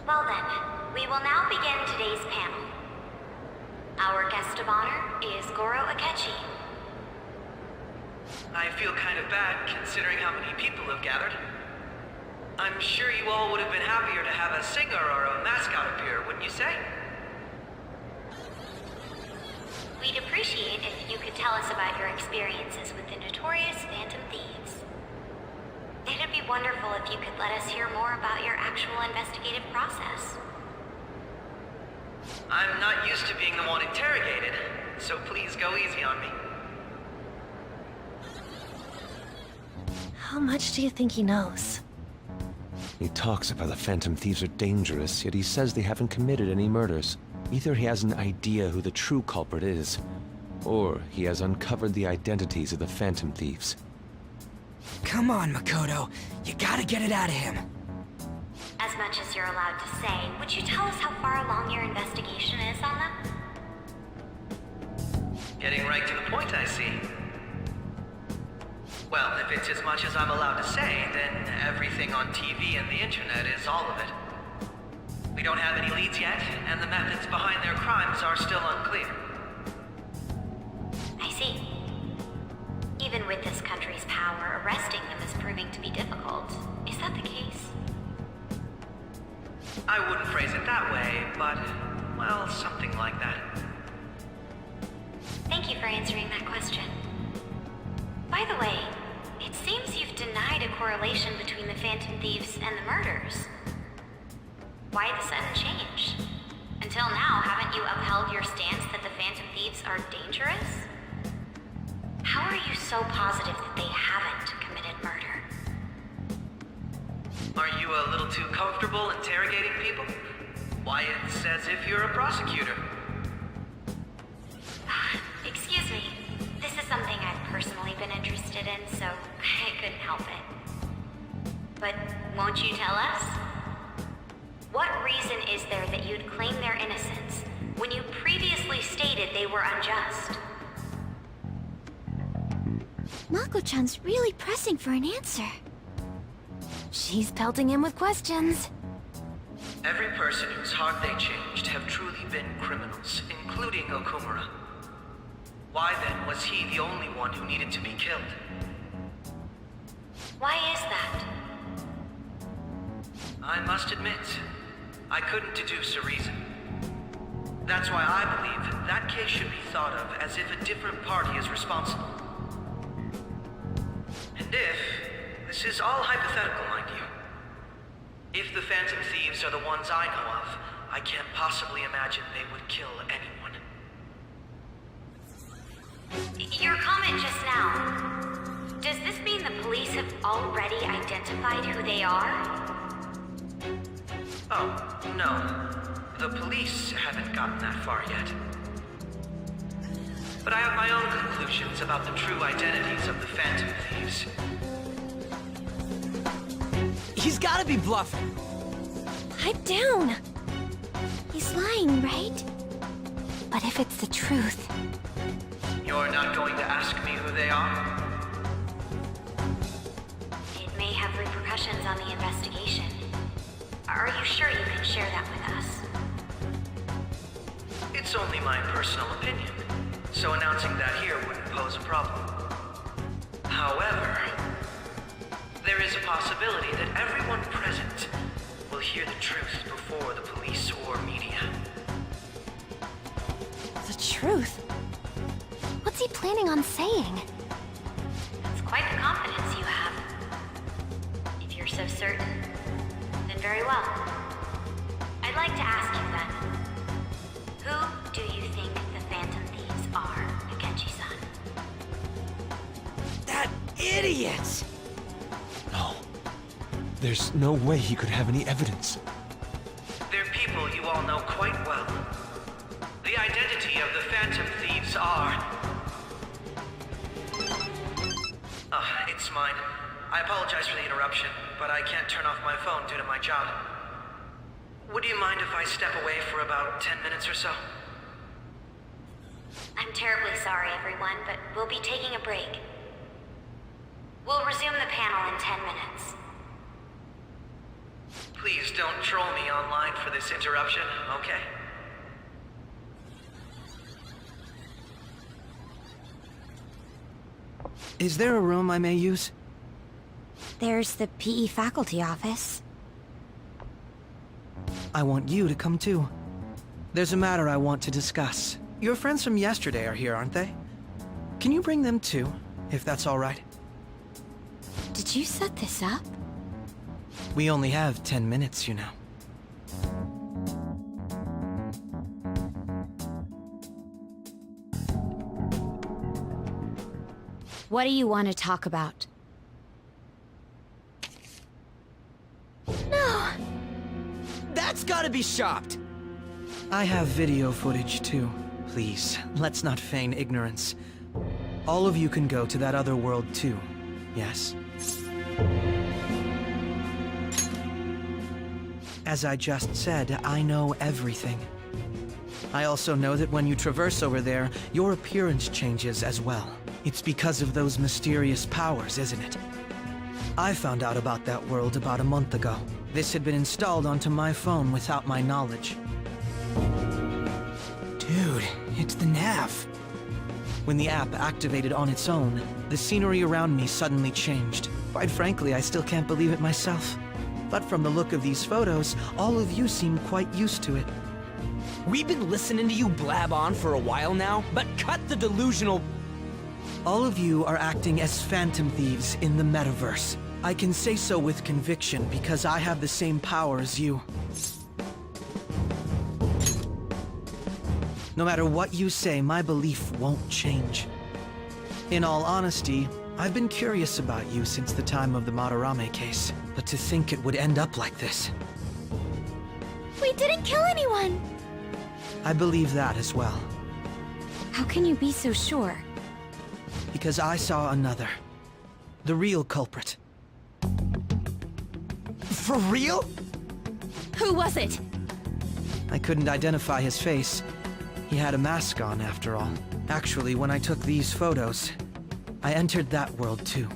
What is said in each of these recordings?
Well then, we will now begin today's panel. Our guest of honor is Goro Akechi. I feel kind of bad considering how many people have gathered. I'm sure you all would have been happier to have a singer or a mascot appear, wouldn't you say? We'd appreciate if you could tell us about your experiences with the notorious Phantom Thieves. It'd be wonderful if you could let us hear more about your actual investigative process. I'm not used to being the one interrogated, so please go easy on me. How much do you think he knows? He talks about the Phantom Thieves are dangerous, yet he says they haven't committed any murders. Either he has an idea who the true culprit is, or he has uncovered the identities of the Phantom Thieves. Come on, Makoto. You gotta get it out of him. As much as you're allowed to say, would you tell us how far along your investigation is on them? Getting right to the point, I see. Well, if it's as much as I'm allowed to say, then everything on TV and the internet is all of it. We don't have any leads yet, and the methods behind their crimes are still unclear. I see. Even with this country's power, arresting them is proving to be difficult. Is that the case? I wouldn't phrase it that way, but, well, something like that. Thank you for answering that question. By the way, it seems you've denied a correlation between the Phantom Thieves and the murders. Why the sudden change? Until now, haven't you upheld your stance that the Phantom Thieves are dangerous? How are you so positive that they haven't committed murder? Are you a little too comfortable interrogating people? Why, it's as if you're a prosecutor. Excuse me. This is something I've personally been interested in, so I couldn't help it. But won't you tell us? What reason is there that you'd claim their innocence when you previously stated they were unjust? Mako-chan's really pressing for an answer. She's pelting him with questions. Every person whose heart they changed have truly been criminals, including Okumura. Why then was he the only one who needed to be killed? Why is that? I must admit, I couldn't deduce a reason. That's why I believe that case should be thought of as if a different party is responsible. And this is all hypothetical, mind you. If the Phantom Thieves are the ones I know of, I can't possibly imagine they would kill anyone. Your comment just now, does this mean the police have already identified who they are? Oh, no. The police haven't gotten that far yet. But I have my own conclusions about the true identities of the Phantom Thieves. He's gotta be bluffing. Pipe down. He's lying, right? But if it's the truth... You're not going to ask me who they are? It may have repercussions on the investigation. Are you sure you can share that with us? It's only my personal opinion, so announcing that here wouldn't pose a problem. However, there is a possibility that everyone present will hear the truth before the police or media. The truth? What's he planning on saying? It's quite the confidence you have. If you're so certain, then very well. I'd like to ask you then, who do you think the Phantom Thieves are, Akechi-san? That idiot! No. There's no way he could have any evidence. They're people you all know quite well. The identity of the Phantom Thieves are... it's mine. I apologize for the interruption, but I can't turn off my phone due to my job. Would you mind if I step away for about 10 minutes or so? I'm terribly sorry, everyone, but we'll be taking a break. We'll resume the panel in 10 minutes. Please don't troll me online for this interruption, okay? Is there a room I may use? There's the PE faculty office. I want you to come too. There's a matter I want to discuss. Your friends from yesterday are here, aren't they? Can you bring them too, if that's all right? Did you set this up? We only have 10 minutes, you know. What do you want to talk about? No! That's gotta be shopped! I have video footage too. Please, let's not feign ignorance. All of you can go to that other world too, yes? As I just said, I know everything. I also know that when you traverse over there, your appearance changes as well. It's because of those mysterious powers, isn't it? I found out about that world about a month ago. This had been installed onto my phone without my knowledge. Dude, it's the nav. When the app activated on its own, the scenery around me suddenly changed. Quite frankly, I still can't believe it myself. But from the look of these photos, all of you seem quite used to it. We've been listening to you blab on for a while now, but cut the delusional... All of you are acting as phantom thieves in the metaverse. I can say so with conviction because I have the same power as you. No matter what you say, my belief won't change. In all honesty, I've been curious about you since the time of the Madarame case, but to think it would end up like this. We didn't kill anyone! I believe that as well, How can you be so sure? because I saw another. The real culprit. For real? Who was it? I couldn't identify his face. He had a mask on, after all. Actually, when I took these photos, I entered that world too.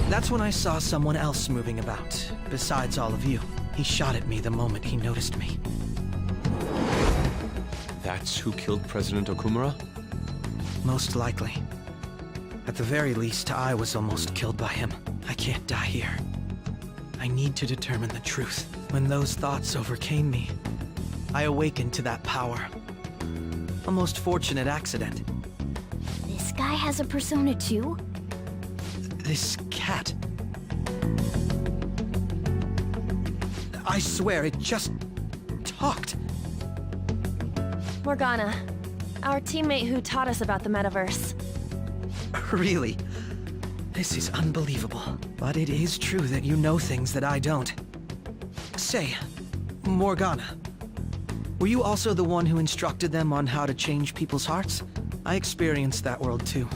That's when I saw someone else moving about, besides all of you. He shot at me the moment he noticed me. That's who killed President Okumura? Most likely. At the very least, I was almost killed by him. I can't die here. I need to determine the truth. When those thoughts overcame me, I awakened to that power. A most fortunate accident. This guy has a persona too? This cat. I swear, it just talked. Morgana, our teammate who taught us about the metaverse. Really? This is unbelievable. But it is true that you know things that I don't. Say, Morgana, were you also the one who instructed them on how to change people's hearts? I experienced that world too.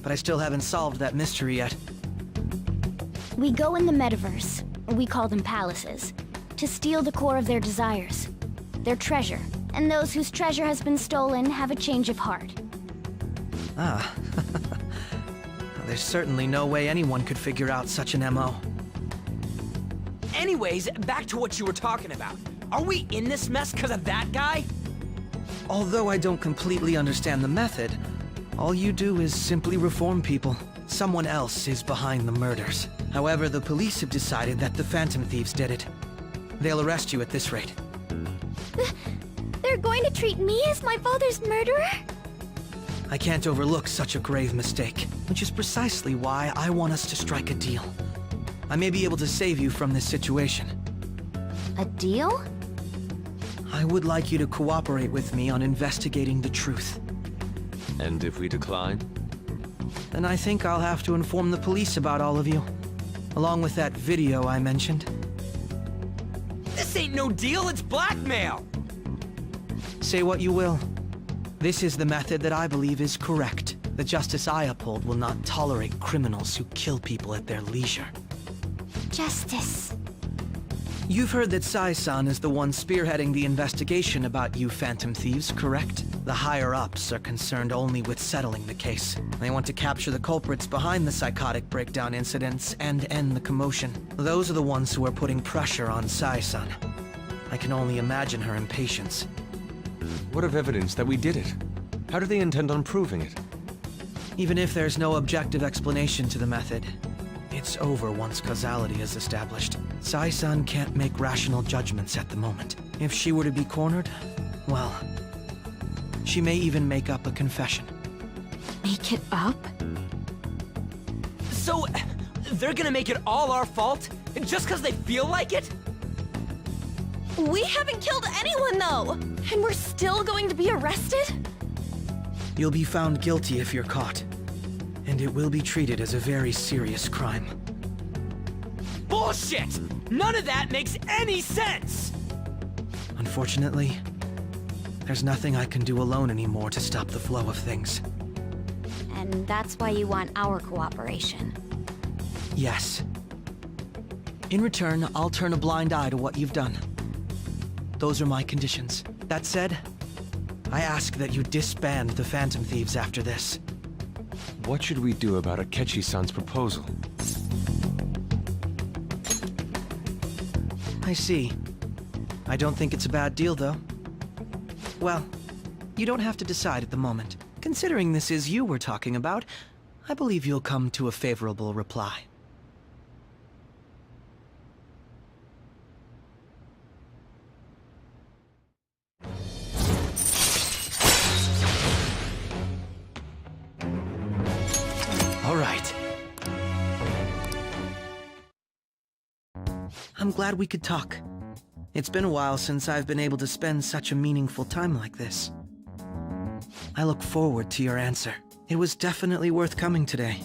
But I still haven't solved that mystery yet. We go in the metaverse, or we call them palaces, to steal the core of their desires, their treasure. And those whose treasure has been stolen have a change of heart. Ah. There's certainly no way anyone could figure out such an MO. Anyways, back to what you were talking about. Are we in this mess because of that guy? Although I don't completely understand the method, all you do is simply reform people. Someone else is behind the murders. However, the police have decided that the Phantom Thieves did it. They'll arrest you at this rate. They're going to treat me as my father's murderer? I can't overlook such a grave mistake, which is precisely why I want us to strike a deal. I may be able to save you from this situation. A deal? I would like you to cooperate with me on investigating the truth. And if we decline? Then I think I'll have to inform the police about all of you, along with that video I mentioned. This ain't no deal, it's blackmail! Say what you will. This is the method that I believe is correct. The justice I uphold will not tolerate criminals who kill people at their leisure. Justice. You've heard that Sai-san is the one spearheading the investigation about you Phantom Thieves, correct? The higher-ups are concerned only with settling the case. They want to capture the culprits behind the psychotic breakdown incidents and end the commotion. Those are the ones who are putting pressure on Sai-san. I can only imagine her impatience. What of evidence that we did it? How do they intend on proving it? Even if there's no objective explanation to the method, it's over once causality is established. Sai-san can't make rational judgments at the moment. If she were to be cornered, well, she may even make up a confession. Make it up? So, they're gonna make it all our fault? Just because they feel like it? We haven't killed anyone, though! And we're still going to be arrested? You'll be found guilty if you're caught, and it will be treated as a very serious crime. Bullshit! None of that makes any sense! Unfortunately, there's nothing I can do alone anymore to stop the flow of things. And that's why you want our cooperation. Yes. In return, I'll turn a blind eye to what you've done. Those are my conditions. That said, I ask that you disband the Phantom Thieves after this. What should we do about Akechi-san's proposal? I see. I don't think it's a bad deal, though. Well, you don't have to decide at the moment. Considering this is you we're talking about, I believe you'll come to a favorable reply. All right. I'm glad we could talk. It's been a while since I've been able to spend such a meaningful time like this. I look forward to your answer. It was definitely worth coming today,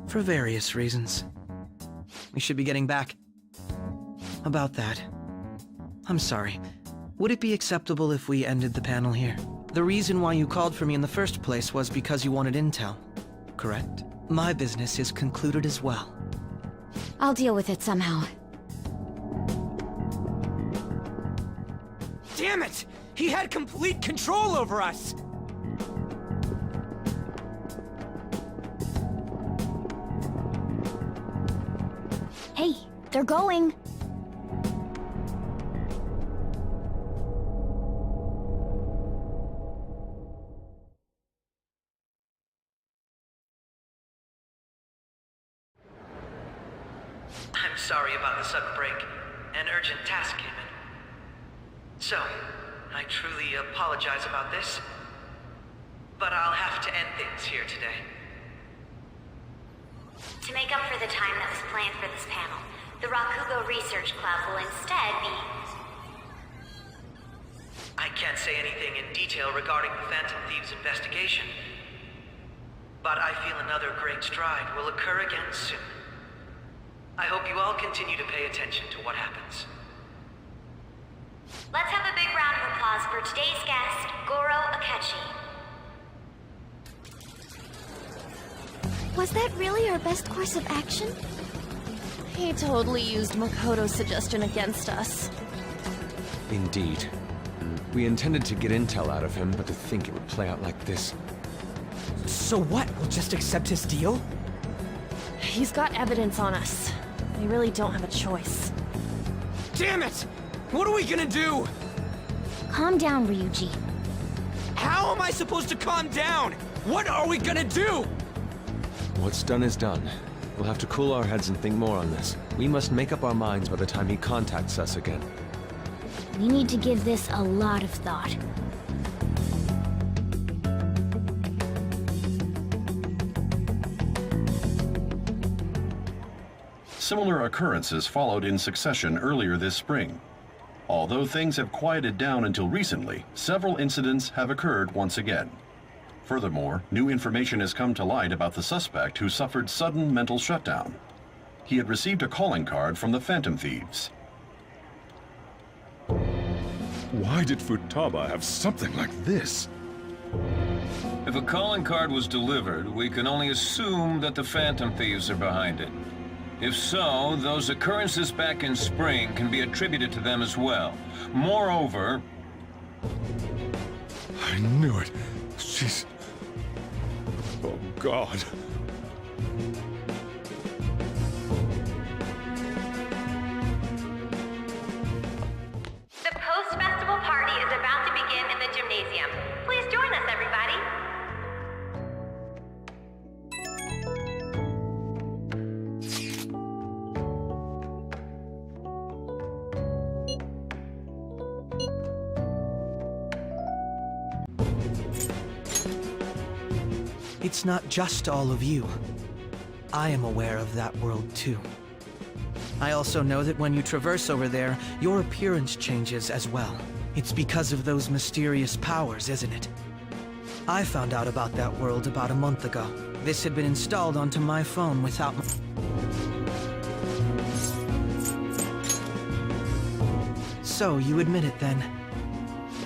for various reasons. We should be getting back. About that, I'm sorry. Would it be acceptable if we ended the panel here? The reason why you called for me in the first place was because you wanted intel, correct? My business is concluded as well. I'll deal with it somehow. Damn it! He had complete control over us! Hey, they're going! I'm sorry about the sudden break. An urgent task came in. So, I truly apologize about this, but I'll have to end things here today. To make up for the time that was planned for this panel, the Rakugo Research Club will instead be... I can't say anything in detail regarding the Phantom Thieves investigation, but I feel another great stride will occur again soon. I hope you all continue to pay attention to what happens. Let's have a big round of applause for today's guest, Goro Akechi. Was that really our best course of action? He totally used Makoto's suggestion against us. Indeed. We intended to get intel out of him, but to think it would play out like this. So what? We'll just accept his deal? He's got evidence on us. We really don't have a choice. Damn it! What are we gonna do? Calm down, Ryuji. How am I supposed to calm down? What are we gonna do? What's done is done. We'll have to cool our heads and think more on this. We must make up our minds by the time he contacts us again. We need to give this a lot of thought. Similar occurrences followed in succession earlier this spring. Although things have quieted down until recently, several incidents have occurred once again. Furthermore, new information has come to light about the suspect who suffered sudden mental shutdown. He had received a calling card from the Phantom Thieves. Why did Futaba have something like this? If a calling card was delivered, we can only assume that the Phantom Thieves are behind it. If so, those occurrences back in spring can be attributed to them as well. Moreover... I knew it. She's... Oh, God. The post-festival party is about to begin in the gymnasium. Please join us, everybody. It's not just all of you. I am aware of that world too. I also know that when you traverse over there, your appearance changes as well. It's because of those mysterious powers, isn't it? I found out about that world about a month ago. This had been installed onto my phone without So, you admit it then.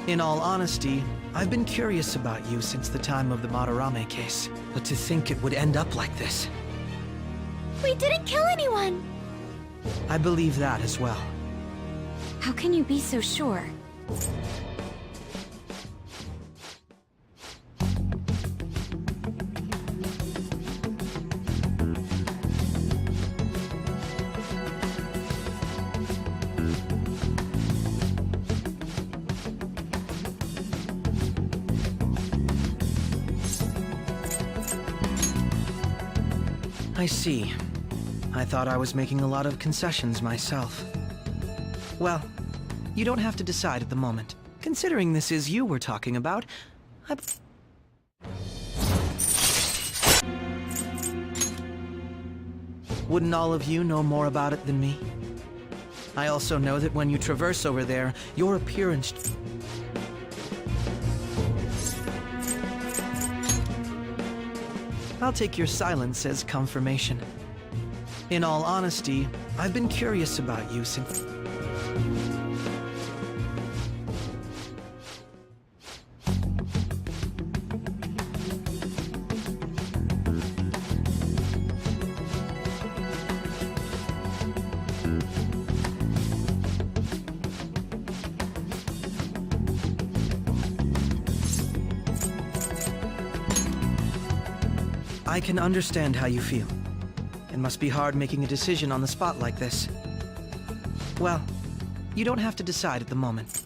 In all honesty, I've been curious about you since the time of the Madarame case. But to think it would end up like this. We didn't kill anyone! I believe that as well. How can you be so sure? I see. I thought I was making a lot of concessions myself. Well, you don't have to decide at the moment. Considering this is you we're talking about, Wouldn't all of you know more about it than me? I also know that when you traverse over there, your appearance... I'll take your silence as confirmation. In all honesty, I've been curious about you since... I can understand how you feel. It must be hard making a decision on the spot like this. Well, you don't have to decide at the moment.